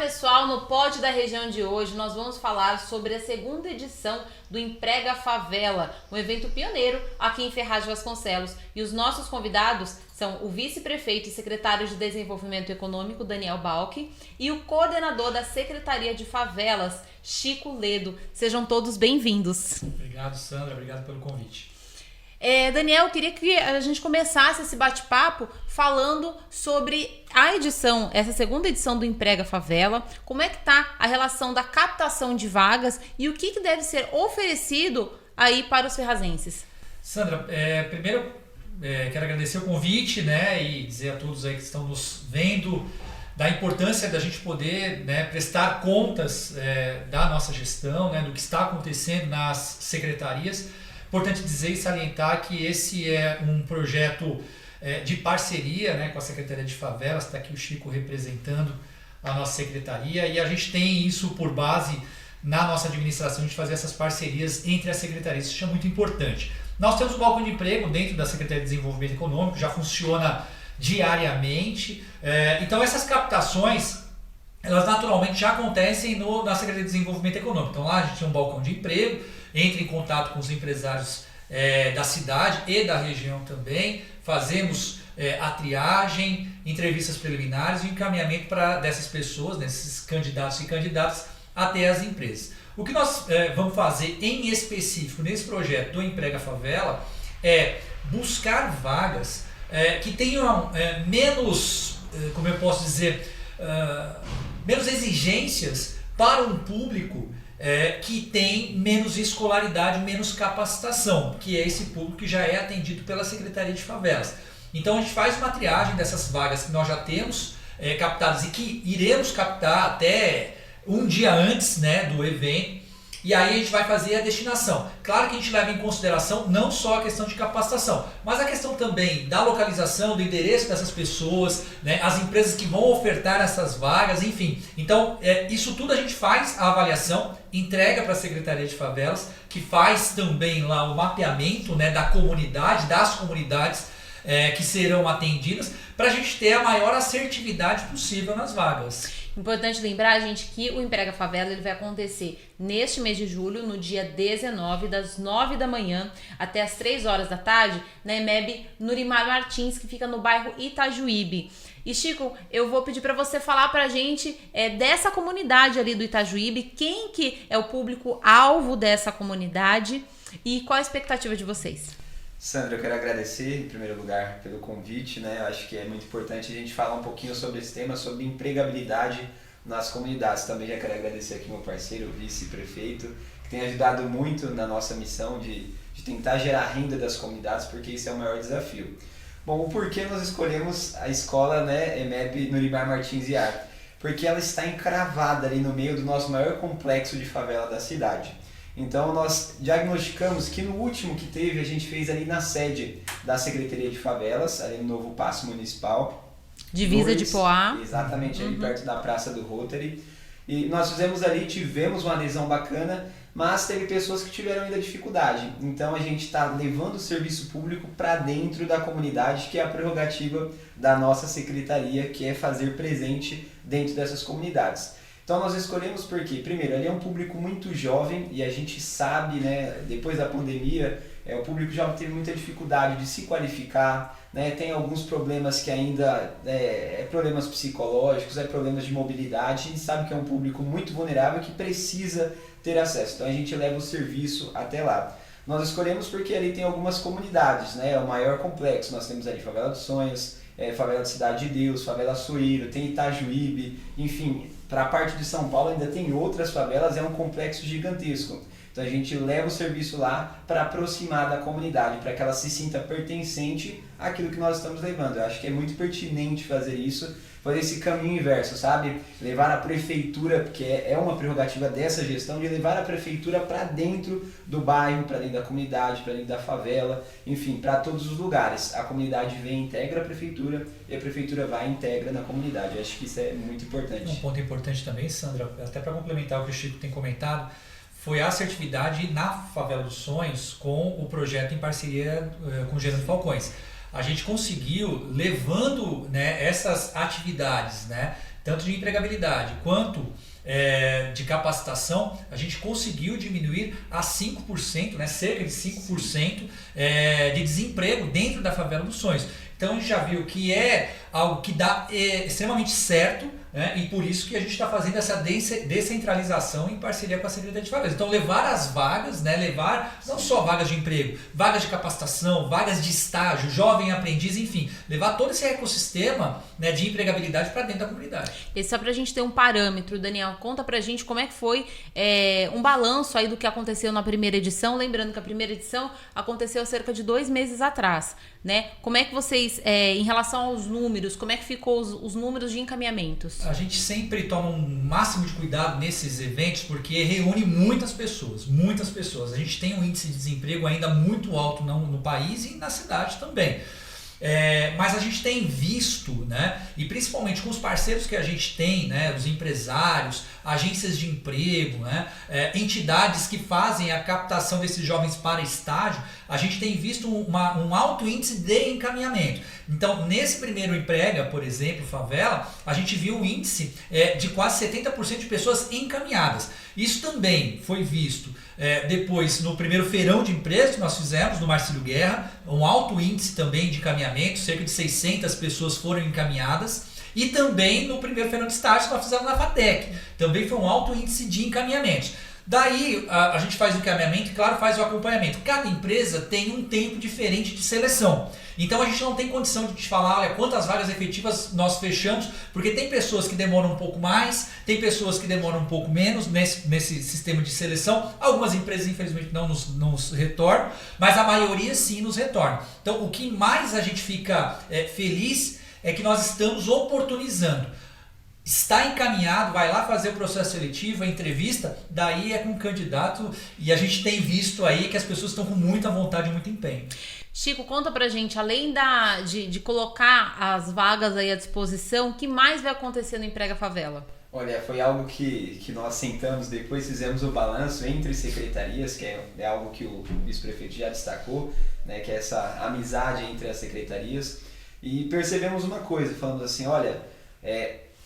pessoal, no Pod da Região de hoje nós vamos falar sobre a segunda edição do Emprega Favela, um evento pioneiro aqui em Ferraz de Vasconcelos. E os nossos convidados são o vice-prefeito e secretário de Desenvolvimento Econômico, Daniel Balck, e o coordenador da Secretaria de Favelas, Chico Ledo. Sejam todos bem-vindos. Obrigado, Sandra. Obrigado pelo convite. Daniel, eu queria que a gente começasse esse bate-papo falando sobre a edição, essa segunda edição do Emprega Favela. Como é que está a relação da captação de vagas e o que deve ser oferecido aí para os ferrazenses? Sandra, primeiro quero agradecer o convite, né, e dizer a todos aí que estão nos vendo da importância da gente poder, né, prestar contas da nossa gestão, né, do que está acontecendo nas secretarias. Importante dizer e salientar que esse é um projeto de parceria, né, com a Secretaria de Favelas. Está aqui o Chico representando a nossa secretaria, e a gente tem isso por base na nossa administração, de fazer essas parcerias entre as secretarias. Isso é muito importante. Nós temos um balcão de emprego dentro da Secretaria de Desenvolvimento Econômico, já funciona diariamente. Então essas captações, elas naturalmente já acontecem na Secretaria de Desenvolvimento Econômico. Então lá a gente tem um balcão de emprego, entra em contato com os empresários da cidade e da região também, fazemos a triagem, entrevistas preliminares e encaminhamento dessas pessoas, desses candidatos e candidatas, até as empresas. O que nós vamos fazer em específico nesse projeto do Emprega Favela é buscar vagas que tenham menos, como eu posso dizer, menos exigências para um público que tem menos escolaridade, menos capacitação, que é esse público que já é atendido pela Secretaria de Favelas. Então a gente faz uma triagem dessas vagas que nós já temos captadas e que iremos captar até um dia antes, né, do evento, e aí a gente vai fazer a destinação. Claro que a gente leva em consideração não só a questão de capacitação, mas a questão também da localização, do endereço dessas pessoas, né, as empresas que vão ofertar essas vagas, enfim. Então, isso tudo a gente faz a avaliação, entrega para a Secretaria de Favelas, que faz também lá o mapeamento, né, da comunidade, das comunidades que serão atendidas, para a gente ter a maior assertividade possível nas vagas. Importante lembrar, gente, que o Emprega Favela ele vai acontecer neste mês de julho, no dia 19, das 9 da manhã até as 3 horas da tarde, na EMEB Nurimar Martins, que fica no bairro Itajuíbe. E Chico, eu vou pedir para você falar para a gente dessa comunidade ali do Itajuíbe, quem que é o público-alvo dessa comunidade e qual a expectativa de vocês? Sandra, eu quero agradecer em primeiro lugar pelo convite, né? Eu acho que é muito importante a gente falar um pouquinho sobre esse tema, sobre empregabilidade nas comunidades. Também já quero agradecer aqui meu parceiro, o vice-prefeito, que tem ajudado muito na nossa missão de tentar gerar renda das comunidades, porque esse é o maior desafio. Bom, o porquê nós escolhemos a escola, né, EMEB Nurimar Martins e Arte? Porque ela está encravada ali no meio do nosso maior complexo de favela da cidade. Então nós diagnosticamos que no último que teve, a gente fez ali na sede da Secretaria de Favelas, ali no Novo Paço Municipal. Divisa de Poá. Exatamente, ali perto da Praça do Rotary. E nós fizemos ali, tivemos uma adesão bacana, mas teve pessoas que tiveram ainda dificuldade. Então a gente está levando o serviço público para dentro da comunidade, que é a prerrogativa da nossa secretaria, que é fazer presente dentro dessas comunidades. Então nós escolhemos porque, primeiro, ele é um público muito jovem e a gente sabe, né, depois da pandemia, o público jovem teve muita dificuldade de se qualificar, né, tem alguns problemas que ainda problemas psicológicos, problemas de mobilidade. A gente sabe que é um público muito vulnerável que precisa ter acesso, então a gente leva o serviço até lá. Nós escolhemos porque ali tem algumas comunidades, né, é o maior complexo. Nós temos ali Favela dos Sonhos, Favela de Cidade de Deus, Favela Soeiro, tem Itajuíbe, enfim, para a parte de São Paulo ainda tem outras favelas, é um complexo gigantesco. Então a gente leva o serviço lá para aproximar da comunidade, para que ela se sinta pertencente àquilo que nós estamos levando. Eu acho que é muito pertinente fazer isso, fazer esse caminho inverso, sabe? Levar a prefeitura, porque é uma prerrogativa dessa gestão, de levar a prefeitura para dentro do bairro, para dentro da comunidade, para dentro da favela, enfim, para todos os lugares. A comunidade vem, integra a prefeitura e a prefeitura vai e integra na comunidade. Eu acho que isso é muito importante. Um ponto importante também, Sandra, até para complementar o que o Chico tem comentado, foi a assertividade na Favela dos Sonhos com o projeto em parceria com o Gerando Falcões. A gente conseguiu, levando, né, essas atividades, né, tanto de empregabilidade quanto de capacitação, a gente conseguiu diminuir a 5%, né, cerca de 5% de desemprego dentro da favela dos sonhos. Então a gente já viu que é algo que dá extremamente certo, né? E por isso que a gente está fazendo essa descentralização em parceria com a Secretaria de Favelas. Então levar as vagas, né? Levar não só vagas de emprego, vagas de capacitação, vagas de estágio, jovem aprendiz, enfim, levar todo esse ecossistema, né, de empregabilidade para dentro da comunidade. E só para a gente ter um parâmetro, Daniel, conta pra gente como é que foi um balanço aí do que aconteceu na primeira edição, lembrando que a primeira edição aconteceu há cerca de 2 meses atrás, né? Como é que vocês, em relação aos números, como é que ficou os números de encaminhamentos? A gente sempre toma um máximo de cuidado nesses eventos porque reúne muitas pessoas, muitas pessoas. A gente tem um índice de desemprego ainda muito alto no país e na cidade também. Mas a gente tem visto, né, e principalmente com os parceiros que a gente tem, né, os empresários, agências de emprego, né, entidades que fazem a captação desses jovens para estágio, a gente tem visto um alto índice de encaminhamento. Então, nesse primeiro Emprega, por exemplo, Favela, a gente viu um índice de quase 70% de pessoas encaminhadas. Isso também foi visto depois no primeiro feirão de empresas que nós fizemos no Marcílio Guerra, um alto índice também de encaminhamento, cerca de 600 pessoas foram encaminhadas, e também no primeiro feirão de estágio que nós fizemos na FATEC, também foi um alto índice de encaminhamentos. Daí a gente faz o encaminhamento e, claro, faz o acompanhamento. Cada empresa tem um tempo diferente de seleção. Então a gente não tem condição de te falar, olha, quantas vagas efetivas nós fechamos, porque tem pessoas que demoram um pouco mais, tem pessoas que demoram um pouco menos nesse sistema de seleção. Algumas empresas, infelizmente, não nos retornam, mas a maioria sim nos retorna. Então o que mais a gente fica feliz é que nós estamos oportunizando. Está encaminhado, vai lá fazer o processo seletivo, a entrevista, daí é com o candidato, e a gente tem visto aí que as pessoas estão com muita vontade e muito empenho. Chico, conta pra gente, além de colocar as vagas aí à disposição, o que mais vai acontecer no Emprega Favela? Olha, foi algo que nós sentamos depois, fizemos o balanço entre secretarias, que é algo que o vice-prefeito já destacou, né, que é essa amizade entre as secretarias, e percebemos uma coisa, falando assim, olha,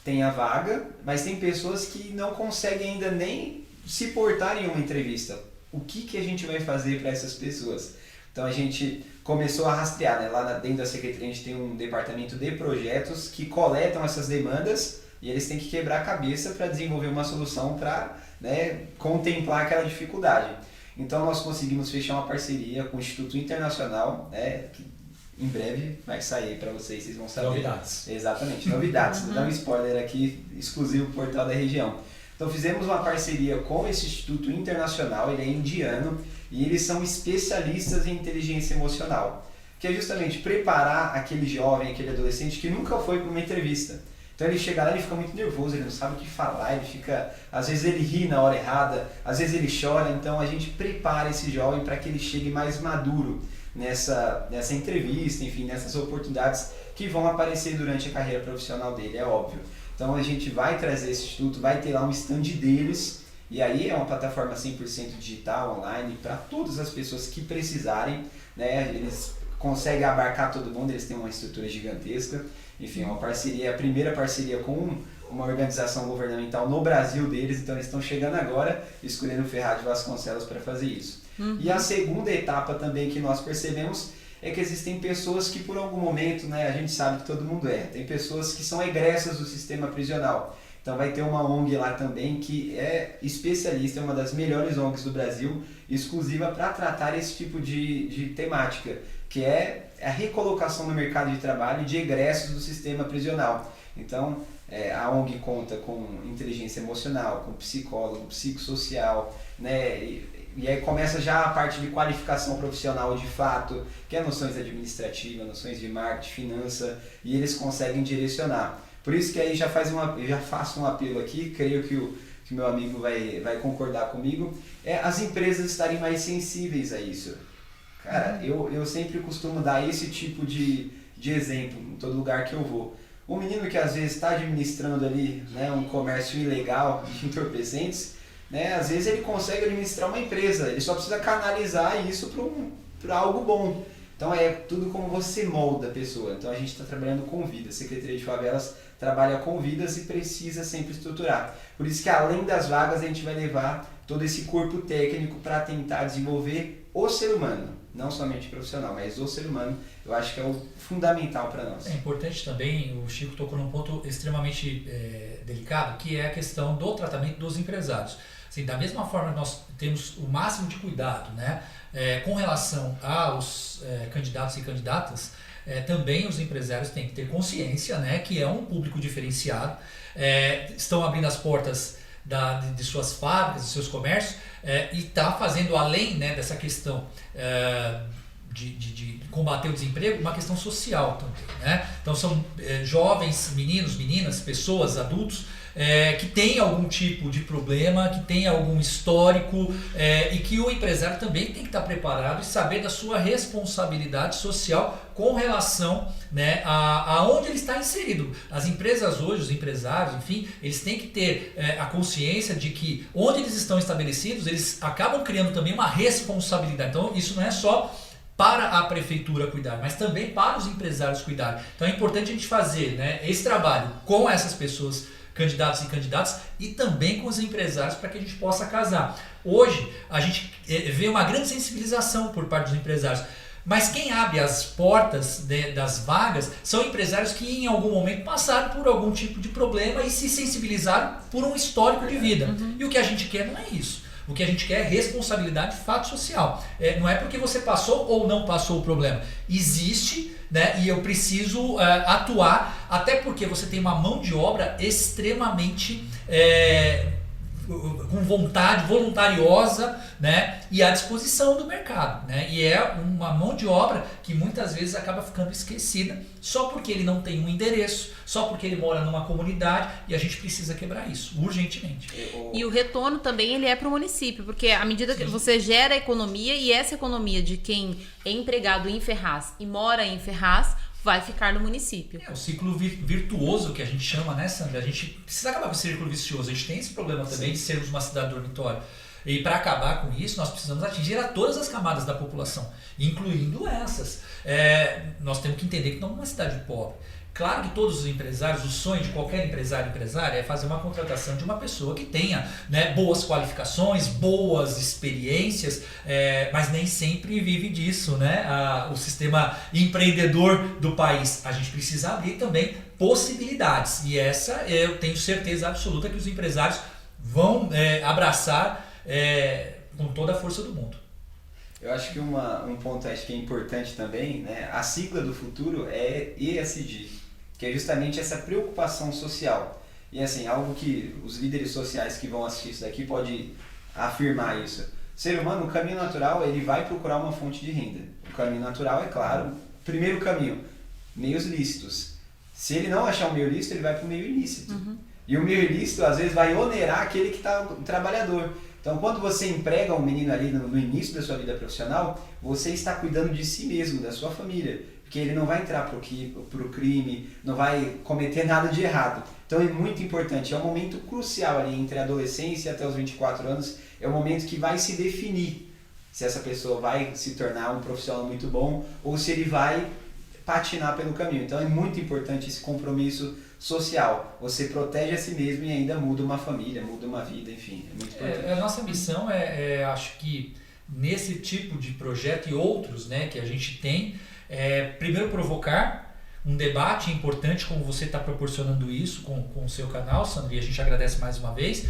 tem a vaga, mas tem pessoas que não conseguem ainda nem se portar em uma entrevista. O que a gente vai fazer para essas pessoas? Então a gente começou a rastrear, né? Lá dentro da Secretaria a gente tem um departamento de projetos que coletam essas demandas e eles têm que quebrar a cabeça para desenvolver uma solução para, né, contemplar aquela dificuldade. Então nós conseguimos fechar uma parceria com o Instituto Internacional, né, que em breve vai sair para vocês vão saber. Novidades. Exatamente, novidades. Vou dar um spoiler aqui, exclusivo pro portal da região. Então fizemos uma parceria com esse Instituto Internacional, ele é indiano, e eles são especialistas em inteligência emocional, que é justamente preparar aquele jovem, aquele adolescente que nunca foi para uma entrevista. Então ele chega lá e ele fica muito nervoso, ele não sabe o que falar, ele fica, às vezes ele ri na hora errada, às vezes ele chora, então a gente prepara esse jovem para que ele chegue mais maduro nessa entrevista, enfim, nessas oportunidades que vão aparecer durante a carreira profissional dele, é óbvio. Então a gente vai trazer esse instituto, vai ter lá um stand deles, e aí é uma plataforma 100% digital, online, para todas as pessoas que precisarem, né? Eles conseguem abarcar todo mundo, eles têm uma estrutura gigantesca, enfim, é uma parceria, a primeira parceria com uma organização governamental no Brasil deles, então eles estão chegando agora, escolhendo o Ferraz de Vasconcelos para fazer isso. E a segunda etapa também que nós percebemos é que existem pessoas que por algum momento, né, a gente sabe que todo mundo tem pessoas que são egressas do sistema prisional. Então vai ter uma ONG lá também que é especialista, é uma das melhores ONGs do Brasil, exclusiva para tratar esse tipo de temática, que é a recolocação no mercado de trabalho de egressos do sistema prisional. Então a ONG conta com inteligência emocional, com psicólogo, psicossocial, né? E aí começa já a parte de qualificação profissional de fato, que é noções administrativas, noções de marketing, finança, e eles conseguem direcionar. Por isso que aí eu já faço um apelo aqui, creio que o meu amigo vai concordar comigo, as empresas estarem mais sensíveis a isso. Cara, eu sempre costumo dar esse tipo de exemplo em todo lugar que eu vou. Um menino que às vezes está administrando ali, né, um comércio ilegal de entorpecentes, né, às vezes ele consegue administrar uma empresa, ele só precisa canalizar isso para algo bom. Então é tudo como você molda a pessoa. Então a gente está trabalhando com vidas. A Secretaria de Favelas trabalha com vidas e precisa sempre estruturar. Por isso que além das vagas a gente vai levar todo esse corpo técnico para tentar desenvolver o ser humano. Não somente profissional, mas o ser humano. Eu acho que é o fundamental para nós. É importante também, o Chico tocou num ponto extremamente delicado, que é a questão do tratamento dos empresários. Assim, da mesma forma que nós temos o máximo de cuidado, né, com relação aos candidatos e candidatas, também os empresários têm que ter consciência, né, que é um público diferenciado, estão abrindo as portas de suas fábricas, de seus comércios, e está fazendo, além, né, dessa questão de combater o desemprego, uma questão social também, né? Então são jovens, meninos, meninas, pessoas, adultos, que têm algum tipo de problema, que têm algum histórico, e que o empresário também tem que estar preparado e saber da sua responsabilidade social com relação, né, a onde ele está inserido. As empresas hoje, os empresários, enfim, eles têm que ter a consciência de que onde eles estão estabelecidos, eles acabam criando também uma responsabilidade. Então isso não é só para a prefeitura cuidar, mas também para os empresários cuidarem. Então é importante a gente fazer, né, esse trabalho com essas pessoas, candidatos e candidatas, e também com os empresários, para que a gente possa casar. Hoje a gente vê uma grande sensibilização por parte dos empresários, mas quem abre as portas das vagas são empresários que em algum momento passaram por algum tipo de problema e se sensibilizaram por um histórico de vida. E o que a gente quer não é isso. O que a gente quer é responsabilidade de fato social. Não é porque você passou ou não passou o problema. Existe, né, e eu preciso atuar, até porque você tem uma mão de obra extremamente com vontade, voluntariosa, né, e à disposição do mercado, né, e é uma mão de obra que muitas vezes acaba ficando esquecida só porque ele não tem um endereço, só porque ele mora numa comunidade, e a gente precisa quebrar isso urgentemente. E o retorno também ele é para o município, porque à medida que você gera economia, e essa economia de quem é empregado em Ferraz e mora em Ferraz vai ficar no município. O ciclo virtuoso que a gente chama, né, Sandra? A gente precisa acabar com esse círculo vicioso. A gente tem esse problema também de sermos uma cidade dormitório. E para acabar com isso, nós precisamos atingir a todas as camadas da população, incluindo essas. Nós temos que entender que não é uma cidade pobre. Claro que todos os empresários, o sonho de qualquer empresário e empresária é fazer uma contratação de uma pessoa que tenha, né, boas qualificações, boas experiências, mas nem sempre vive disso, né? O sistema empreendedor do país. A gente precisa abrir também possibilidades, e essa eu tenho certeza absoluta que os empresários vão abraçar com toda a força do mundo. Eu acho que um ponto acho que é importante também, né? A sigla do futuro é ESG, que é justamente essa preocupação social. E assim, algo que os líderes sociais que vão assistir isso daqui podem afirmar isso. O ser humano, o caminho natural, ele vai procurar uma fonte de renda. O caminho natural, é claro, primeiro caminho, meios lícitos. Se ele não achar um meio lícito, ele vai para o meio ilícito. E o meio ilícito, às vezes, vai onerar aquele que está o trabalhador. Então, quando você emprega um menino ali no início da sua vida profissional, você está cuidando de si mesmo, da sua família. Porque ele não vai entrar para o crime, não vai cometer nada de errado. Então, é muito importante. É um momento crucial ali entre a adolescência até os 24 anos. É o momento que vai se definir se essa pessoa vai se tornar um profissional muito bom ou se ele vai patinar pelo caminho. Então, é muito importante esse compromisso social. Você protege a si mesmo e ainda muda uma família, muda uma vida, enfim, é muito importante. A nossa missão acho que nesse tipo de projeto e outros, né, que a gente tem, primeiro provocar um debate importante, como você está proporcionando isso com o seu canal, Sandra, e a gente agradece mais uma vez,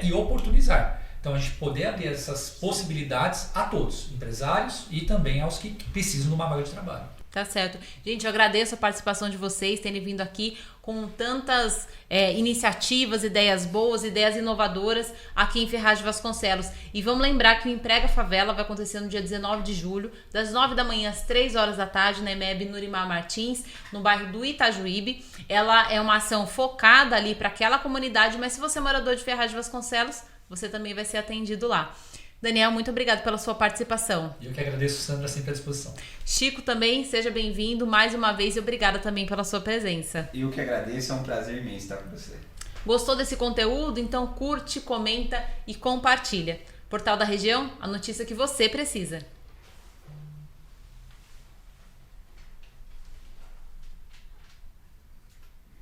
e oportunizar. Então a gente poder abrir essas possibilidades a todos, empresários e também aos que precisam de uma vaga de trabalho. Tá certo. Gente, eu agradeço a participação de vocês, terem vindo aqui com tantas iniciativas, ideias boas, ideias inovadoras aqui em Ferraz de Vasconcelos. E vamos lembrar que o Emprega Favela vai acontecer no dia 19 de julho, das 9 da manhã às 3 horas da tarde, na EMEB Nurimar Martins, no bairro do Itajuíbe. Ela é uma ação focada ali para aquela comunidade, mas se você é morador de Ferraz de Vasconcelos, você também vai ser atendido lá. Daniel, muito obrigado pela sua participação. Eu que agradeço, Sandra, sempre à disposição. Chico também, seja bem-vindo mais uma vez e obrigada também pela sua presença. Eu que agradeço, é um prazer imenso estar com você. Gostou desse conteúdo? Então curte, comenta e compartilha. Portal da Região, a notícia que você precisa.